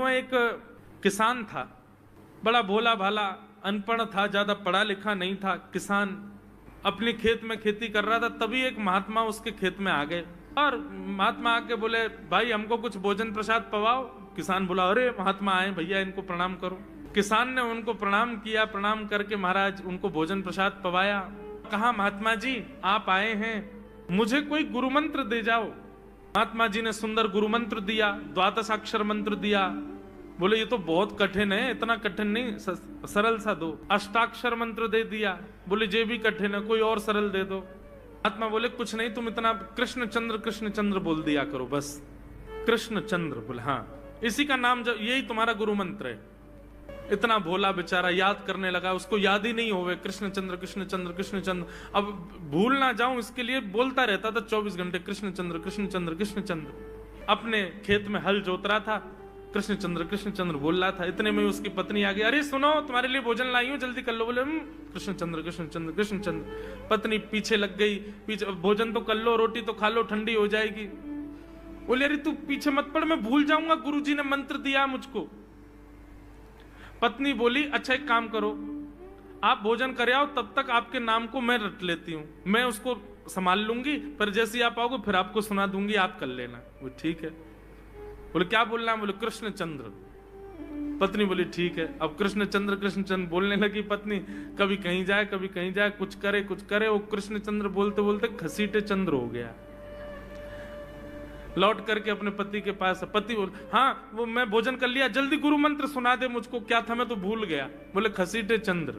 गांव एक किसान था, बड़ा भोला भाला, अनपढ़ था, ज्यादा पढ़ा लिखा नहीं था। किसान अपने खेत में खेती कर रहा था, तभी एक महात्मा उसके खेत में आ गए और महात्मा आके बोले, भाई हमको कुछ भोजन प्रसाद पवाओ। किसान बोला, अरे महात्मा आए भैया, इनको प्रणाम करो। किसान ने उनको प्रणाम किया, प्रणाम करके महाराज उनको भोजन प्रसाद पवाया। कहा, महात्मा जी आप आए हैं, मुझे कोई गुरु मंत्र दे जाओ। महात्मा जी ने सुंदर गुरु मंत्र दिया, द्वादशाक्षर मंत्र दिया। बोले ये तो बहुत कठिन है, इतना कठिन नहीं, सरल सा दो। अष्टाक्षर मंत्र दे दिया। बोले ये भी कठिन है, कोई और सरल दे दो। महात्मा बोले कुछ नहीं, तुम इतना कृष्ण चंद्र बोल दिया करो बस। कृष्ण चंद्र बोले, हाँ इसी का नाम, जो यही तुम्हारा गुरु मंत्र है। इतना भोला बेचारा याद करने लगा, उसको याद ही नहीं होवे कृष्ण चंद्र कृष्ण चंद्र कृष्ण चंद्र। अब भूल ना जाऊं इसके लिए बोलता रहता था 24 घंटे, कृष्ण चंद्र कृष्ण चंद्र कृष्ण चंद्र। अपने खेत में हल जोत रहा था, कृष्ण चंद्र बोल रहा था। इतने में उसकी पत्नी आ गई, अरे सुनो तुम्हारे लिए भोजन लाई हूं, जल्दी कर लो। बोले कृष्ण चंद्र कृष्ण चंद्र कृष्ण चंद्र। पत्नी पीछे लग गई, पीछे, भोजन तो कर लो, रोटी तो खा लो, ठंडी हो जाएगी। बोले अरे तू पीछे मत पड़, मैं भूल जाऊंगा, गुरुजी ने मंत्र दिया मुझको। पत्नी बोली, अच्छा एक काम करो, आप भोजन कर आओ, तब तक आपके नाम को मैं रट लेती हूँ, मैं उसको संभाल लूंगी, पर जैसे ही आप आओगे फिर आपको सुना दूंगी, आप कर लेना। वो ठीक है। बोले क्या बोलना है? बोले कृष्ण चंद्र। पत्नी बोली ठीक है। अब कृष्ण चंद्र बोलने लगी पत्नी, कभी कहीं जाए कभी कहीं जाए, कुछ करे। वो कृष्ण चंद्र बोलते बोलते घसीटे चंद्र हो गया। लौट करके अपने पति के पास, पति बोल, हाँ वो मैं भोजन कर लिया, जल्दी गुरु मंत्र सुना दे मुझको, क्या था मैं तो भूल गया। बोले घसीटे चंद्र।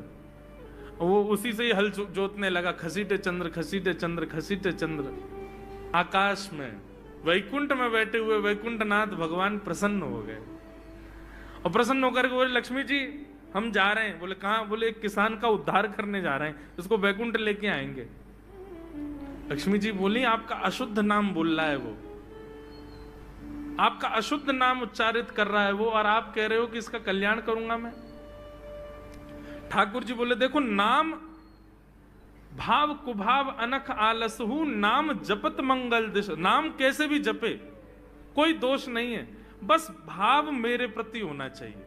वो उसी से ही हल जोतने लगा, घसीटे चंद्र घसीटे चंद्र घसीटे चंद्र। आकाश में वैकुंठ में बैठे हुए वैकुंठनाथ भगवान प्रसन्न हो गए और प्रसन्न होकर के बोले, लक्ष्मी जी हम जा रहे हैं। बोले कहां? बोले एक किसान का उद्धार करने जा रहे हैं, उसको वैकुंठ लेके आएंगे। लक्ष्मी जी बोली, आपका अशुद्ध नाम बोल रहा है वो, आपका अशुद्ध नाम उच्चारित कर रहा है वो, और आप कह रहे हो कि इसका कल्याण करूंगा मैं। ठाकुर जी बोले, देखो नाम भाव कुभाव अनख आलसहु, नाम जपत मंगल दिश। नाम कैसे भी जपे कोई दोष नहीं है, बस भाव मेरे प्रति होना चाहिए।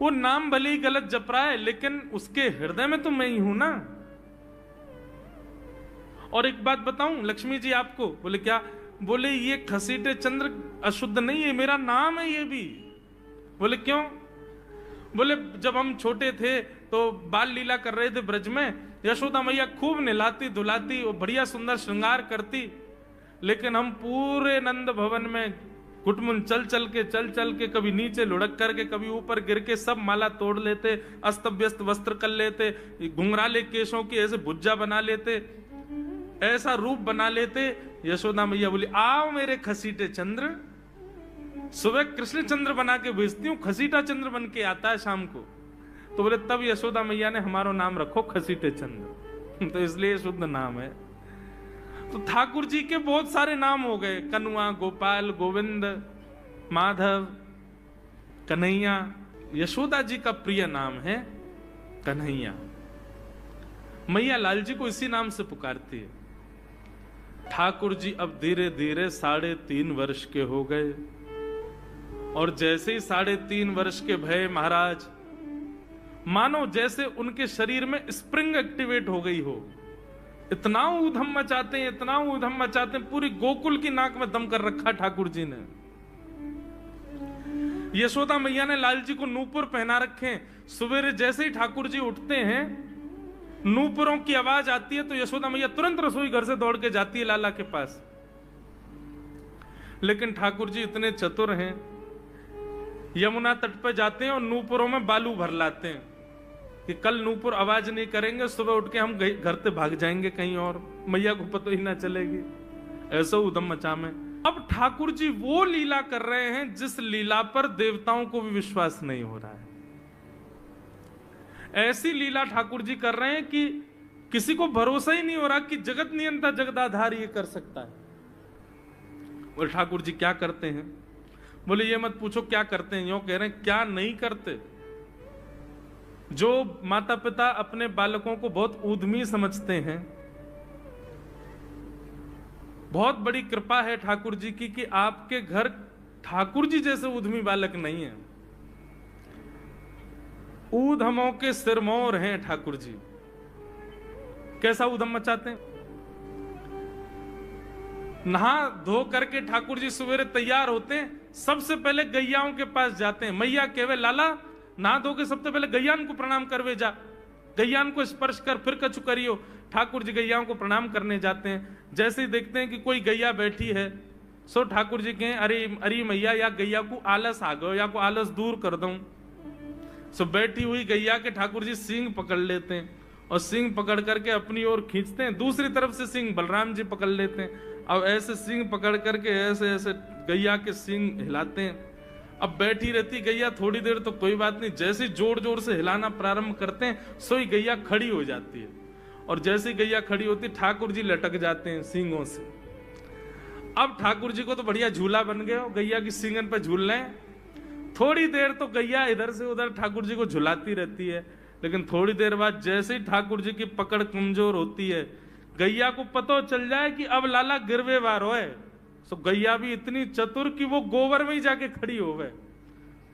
वो नाम भले ही गलत जप रहा है, लेकिन उसके हृदय में तो मैं ही हूं ना। और एक बात बताऊं लक्ष्मी जी आपको। बोले क्या? बोले ये घसीटे चंद्र अशुद्ध नहीं है, मेरा नाम है ये भी। बोले क्यों? बोले जब हम छोटे थे तो बाल लीला कर रहे थे ब्रज में, यशोदा मैया खूब नहलाती धुलाती और बढ़िया सुंदर श्रृंगार करती, लेकिन हम पूरे नंद भवन में कुटमुन चल चल के कभी नीचे लुढ़क करके कभी ऊपर गिर के सब माला तोड़ लेते, अस्त व्यस्त वस्त्र कर लेते, घुंघराले केशों की ऐसे भुज्जा बना लेते, ऐसा रूप बना लेते। यशोदा मैया बोली, आओ मेरे घसीटे चंद्र, सुबह कृष्ण चंद्र बना के भेजती हूँ, घसीटा चंद्र बन के आता है शाम को। तो बोले तब यशोदा मैया ने हमारा नाम रखो घसीटे चंद्र, तो इसलिए शुद्ध नाम है। तो ठाकुर जी के बहुत सारे नाम हो गए, कनुआ, गोपाल, गोविंद, माधव, कन्हैया। यशोदा जी का प्रिय नाम है कन्हैया। मैया लाल जी को इसी नाम से पुकारती है। ठाकुर जी अब धीरे धीरे 3.5 वर्ष के हो गए, और जैसे ही 3.5 वर्ष के भय महाराज, मानो जैसे उनके शरीर में स्प्रिंग एक्टिवेट हो गई हो। इतना ऊधम मचाते हैं, इतना ऊधम मचाते हैं, पूरी गोकुल की नाक में दम कर रखा ठाकुर जी ने। यशोदा मैया ने लाल जी को नूपुर पहना रखे। सवेरे जैसे ही ठाकुर जी उठते हैं, नूपुरों की आवाज आती है तो यशोदा मैया तुरंत रसोई घर से दौड़ के जाती है लाला के पास। लेकिन ठाकुर जी इतने चतुर हैं, यमुना तट पर जाते हैं और नूपुरों में बालू भर लाते हैं कि कल नूपुर आवाज नहीं करेंगे, सुबह उठ के हम घर से भाग जाएंगे कहीं और, मैया को पता ही ना चलेगी। ऐसा उधम मचा में अब ठाकुर जी वो लीला कर रहे हैं जिस लीला पर देवताओं को भी विश्वास नहीं हो रहा है। ऐसी लीला ठाकुर जी कर रहे हैं कि किसी को भरोसा ही नहीं हो रहा कि जगत नियंता जगदाधार ये कर सकता है। बोले ठाकुर जी क्या करते हैं? बोले ये मत पूछो क्या करते हैं, यूं कह रहे हैं क्या नहीं करते। जो माता पिता अपने बालकों को बहुत ऊधमी समझते हैं, बहुत बड़ी कृपा है ठाकुर जी की कि आपके घर ठाकुर जी जैसे उद्यमी बालक नहीं है। ऊधमों के सिरमौर हैं ठाकुर जी। कैसा उधम मचाते हैं? नहा धो करके ठाकुर जी सवेरे तैयार होते हैं, सबसे पहले गैयाओं के पास जाते हैं। मैया कहवे लाला नहा धो के सबसे पहले गैयान को प्रणाम करवे जा, गैयान को स्पर्श कर फिर कछु करियो। ठाकुर जी गैयाओं को प्रणाम करने जाते हैं। जैसे ही देखते हैं कि कोई गैया बैठी है, सो ठाकुर जी कहें अरे अरे मैया या गैया को आलस आ गयो, या को आलस दूर कर दूं। सो बैठी हुई गैया के ठाकुर जी सींग पकड़ लेते हैं और सींग पकड़ करके अपनी ओर खींचते हैं। दूसरी तरफ से सींग बलराम जी पकड़ लेते हैं। अब ऐसे सींग पकड़ करके ऐसे ऐसे गैया के सींग हिलाते हैं। अब बैठी रहती गैया थोड़ी देर तो कोई बात नहीं, जैसे जोर जोर से हिलाना प्रारंभ करते हैं सोई गैया खड़ी हो जाती है। और जैसे गैया खड़ी होती ठाकुर जी लटक जाते हैं सींगों से। अब ठाकुर जी को तो बढ़िया झूला बन गया, गैया की सींगन पर झूल रहे हैं। थोड़ी देर तो गैया इधर से उधर ठाकुर जी को झुलाती रहती है, लेकिन थोड़ी देर बाद जैसे ही ठाकुर जी की पकड़ कमजोर होती है, गैया को पता चल जाए कि अब लाला गिरवे वार होए। सो गैया भी इतनी चतुर कि वो गोबर में ही जाके खड़ी हो गए।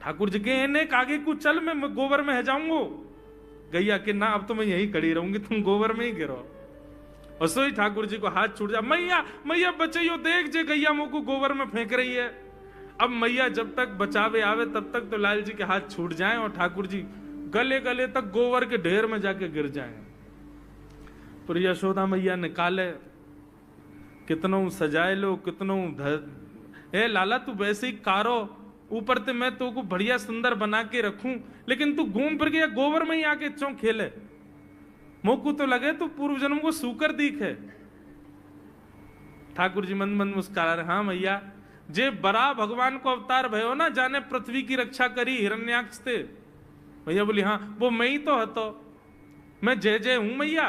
ठाकुर जी के ने आगे को चल, मैं गोबर में है जाऊंगो। गैया के ना अब तो मैं यहीं खड़ी रहूंगी, तुम गोबर में ही गिरो। और सोई ठाकुर जी को हाथ छूट जा, मैया मैया बचाइयो, देख जे गैया मुंह को गोबर में फेंक रही है। अब मैया जब तक बचावे आवे तब तक तो लाल जी के हाथ छूट जाएं और ठाकुर जी गले गले तक गोबर के ढेर में जाके गिर जाएं। पर यशोदा मैया निकाले, कितनों सजाए लो, कितनों ए लाला तू वैसे ही कारो, ऊपर ते मैं तो को बढ़िया सुंदर बना के रखूं, लेकिन तू घूम फिर के गोबर में ही आके चौं खेले। मोकू तो लगे तू पूर्व जन्म को सूकर दीख है। ठाकुर जी मन मन मुस्कुरा रहे, हाँ मैया जे बरा भगवान को अवतार भयो ना, जाने पृथ्वी की रक्षा करी हिरण्याक्ष थे। मैया बोली हाँ वो मैं ही तो हतो, मैं जय जय हूं मैया,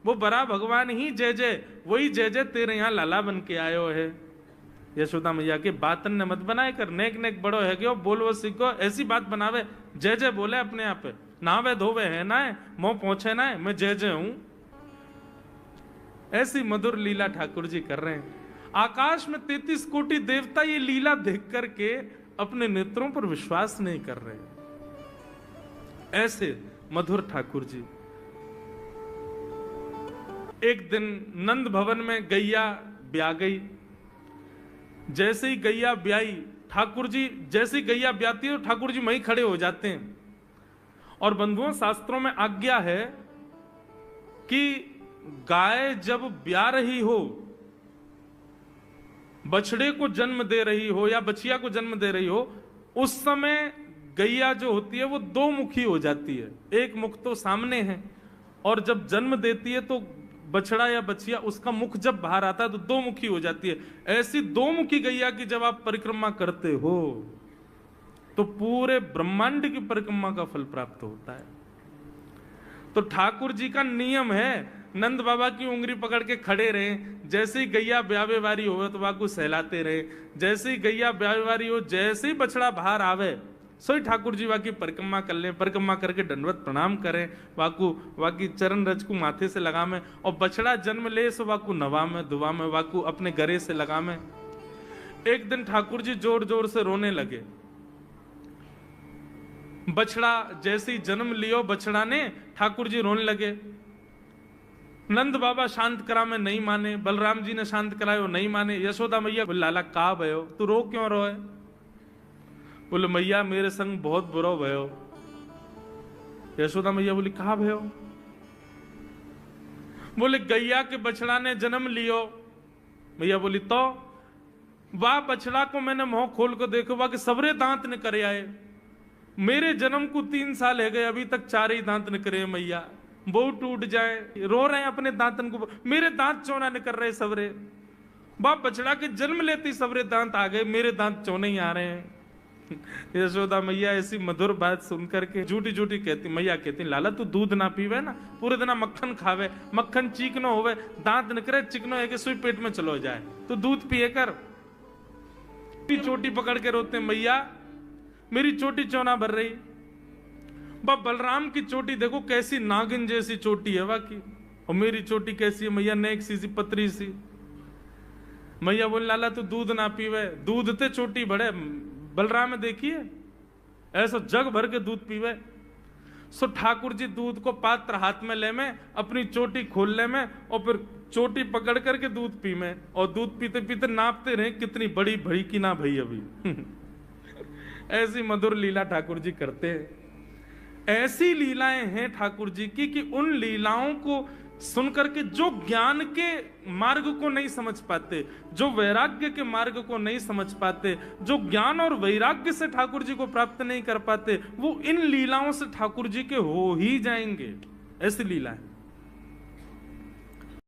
वो बरा भगवान ही जय जय, वही जय जय तेरे यहाँ लाला बन के आयो है। यशोदा मैया के बातन ने मत बनाए कर, नेक नेक बड़ो है क्यों बोलवो सीखो, ऐसी बात बनावे, जय जय बोले अपने आप पे, नावे धोवे है ना है, मोह पहुंचे ना है, मैं जय जय हूं। ऐसी मधुर लीला ठाकुर जी कर रहे हैं। आकाश में 33 कोटि देवता ये लीला देख करके अपने नेत्रों पर विश्वास नहीं कर रहे। ऐसे मधुर ठाकुर जी। एक दिन नंद भवन में गैया ब्याह गई। जैसे ही गैया ब्याई, ठाकुर जी जैसे ही गैया ब्याती है तो ठाकुर जी वहीं खड़े हो जाते हैं। और बंधुओं शास्त्रों में आज्ञा है कि गाय जब ब्याह रही हो, बछड़े को जन्म दे रही हो या बछिया को जन्म दे रही हो, उस समय गैया जो होती है वो दो मुखी हो जाती है। एक मुख तो सामने है, और जब जन्म देती है तो बछड़ा या बछिया उसका मुख जब बाहर आता है तो दो मुखी हो जाती है। ऐसी दो मुखी गैया की जब आप परिक्रमा करते हो तो पूरे ब्रह्मांड की परिक्रमा का फल प्राप्त होता है। तो ठाकुर जी का नियम है, नंद बाबा की उंगली पकड़ के खड़े रहे, जैसे ही गैया ब्यावे वारी हो तो वाकू सहलाते रहे, जैसे ही गैया ब्यावे वारी हो, जैसे ही बछड़ा बाहर आवे सोई ठाकुर जी वाकी परिक्रमा कर लें, परिक्रमा करके दंडवत प्रणाम करें, वाकू वाकी चरण रज को माथे से लगा में, और बछड़ा जन्म ले सो वाकू नवा में दुआ में, वाकू अपने गरे से लगा में। एक दिन ठाकुर जी जोर जोर से रोने लगे। बछड़ा जैसे ही जन्म लियो बछड़ा ने, ठाकुर जी रोने लगे। नंद बाबा शांत करा में नहीं माने, बलराम जी ने शांत करायो नहीं माने। यशोदा मैया बोले लाला का भयो, तू रो क्यों रोए? बोले मैया मेरे संग बहुत बुरा भयो। यशोदा मैया बोली कहा भयो? बोले गैया के बछड़ा ने जन्म लियो। मैया बोली तो वाह बछड़ा को मैंने मुंह खोल कर देखो, वाह के सबरे दांत निकले आए। मेरे जन्म को 3 साल है गए, अभी तक 4 ही दांत निकले मैया, वो टूट जाए, रो रहे हैं अपने दांतन को, मेरे दांत चौना निकल रहे सबरे। वाह बछड़ा के जन्म लेते सबरे दांत आ गए, मेरे दांत चौने ही आ रहे हैं। यशोदा मैया ऐसी मधुर बात सुनकर के झूठी झूठी कहती, मैया कहती लाला तू दूध ना पीवे ना, पूरे दिन मक्खन खावे, मक्खन चीकनो होवे, दांत निकले चिकनो है कि सुई पेट में चलो जाए, तो दूध पिए कर। चोटी पकड़ के रोते मैया मेरी चोटी चौना भर रही। बलराम की चोटी देखो कैसी नागिन जैसी चोटी है वाकई, और मेरी चोटी कैसी है मैया, नेक सी पतरी सी। मैया बोले लाला तू दूध ना पीवे, दूध ते चोटी बड़े। बलराम में देखिए ऐसा जग भर के दूध पीवे। सो ठाकुर जी दूध को पात्र हाथ में ले में, अपनी चोटी खोल ले में, और फिर चोटी पकड़ करके दूध पी में, और दूध पीते पीते नापते रहे कितनी बड़ी भई की ना भई अभी। ऐसी मधुर लीला ठाकुर जी करते हैं। ऐसी लीलाएं हैं ठाकुर जी की कि उन लीलाओं को सुनकर के जो ज्ञान के मार्ग को नहीं समझ पाते, जो वैराग्य के मार्ग को नहीं समझ पाते, जो ज्ञान और वैराग्य से ठाकुर जी को प्राप्त नहीं कर पाते, वो इन लीलाओं से ठाकुर जी के हो ही जाएंगे। ऐसी लीला है।